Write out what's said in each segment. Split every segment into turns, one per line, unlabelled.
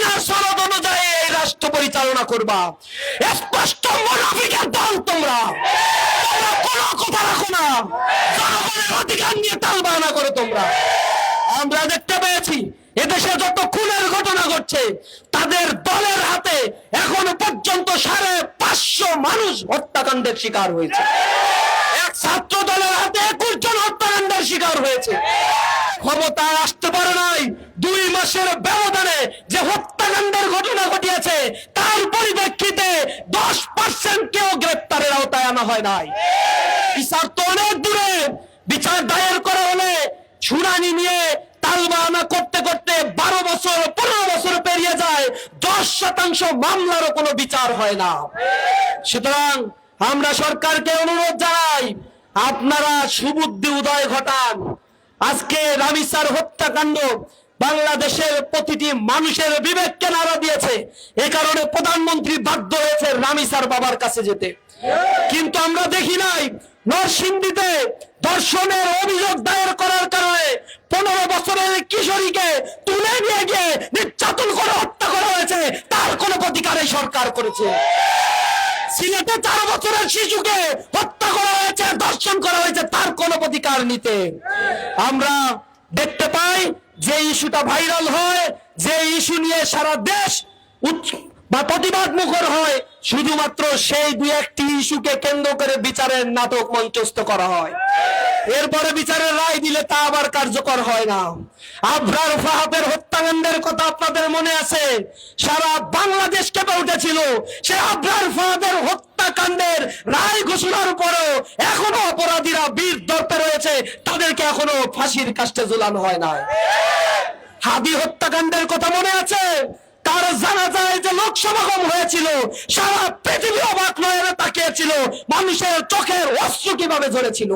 মদিনার সনদ অনুযায়ী এই রাষ্ট্র পরিচালনা করবা। স্পষ্ট মুনাফিকের দল তোমরা। তোমরা কোনো কথা রাখো না, জনগণের অধিকার নিয়ে তালবাহানা করো তোমরা। আমরা দেখতে পেয়েছি এদেশে যত খুনের ঘটনা ঘটছে তাদের দলের হাতে এখনো পর্যন্ত 550 মানুষ হত্যাকাণ্ডের শিকার হয়েছে। এক ছাত্র দলের হাতে 21 জন হত্যাকাণ্ডের শিকার হয়েছে। ক্ষমতায় আসতে পারে নাই 2 মাসের ব্যবধানে যে হত্যাকাণ্ডের ঘটনা ঘটিয়েছে তার পরিপ্রেক্ষিতে 10% কেও গ্রেপ্তারের আওতায় আনা হয় নাই। বিচার তো অনেক দূরে। বিচার দায়ের করা হলে শুনানি নিয়ে তালবাহানা করতে করতে 12 বছর 15 বছর পেরিয়ে যায়, 10% মামলারও কোনো বিচার হয় না। সুতরাং আমরা সরকারকে অনুরোধ জানাই, আপনারা সুবুদ্ধি উদয় ঘটান। আজকে রামিসার হত্যাকাণ্ড বাংলাদেশের প্রতিটি মানুষের বিবেককে নাড়া দিয়েছে। এ কারণে প্রধানমন্ত্রী বাধ্য হয়েছে রামিসার বাবার কাছে যেতে। কিন্তু আমরা দেখি নাই নরসিংদীতে ধর্ষণের অভিযোগ দায়ের করার কারণে 15 বছরের কিশোরীকে তুলে নিয়ে গিয়ে নির্যাতন করে হত্যা করা হয়েছে, তার কোনো প্রতিকার এই সরকার করেছে। সিলেটে 4 বছরের শিশুকে হত্যা করা হয়েছে, ধর্ষণ করা হয়েছে, তার কোনো প্রতিকার নিতে। আমরা দেখতে পাই যে ইস্যুটা ভাইরাল হয়, যে ইস্যু নিয়ে সারা দেশ প্রতিবাদ মুখর হয়, শুধুমাত্র সেই 2-1টি ইস্যুকে কেন্দ্র করে বিচারের নাটক মঞ্চস্থ করা হয়। এরপরে বিচারের রায় দিলে তা আবার কার্যকর হয় না। আবরার ফাহাদের হত্যাকাণ্ডের কথা আপনাদের মনে আছে? সারা বাংলাদেশ কেঁপে উঠেছিল। সে আবরার ফাহাদের হত্যাকাণ্ডের রায় ঘোষণার পরেও এখনো অপরাধীরা বীর দর্পে রয়েছে, তাদেরকে এখনো ফাঁসির কাস্টে ঝুলানো হয় না। হাদি হত্যাকাণ্ডের কথা মনে আছে? তার জানা যায় যে লোক সমাগম হয়েছিল, সারা পৃথিবী অবাক নয়নে তাকিয়েছিল মানুষের চোখের অশ্রু কিভাবে ঝরেছিল।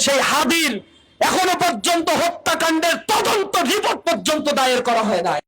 সেই হাদির এখনো পর্যন্ত হত্যাকাণ্ডের তদন্ত রিপোর্ট পর্যন্ত দায়ের করা হয় না।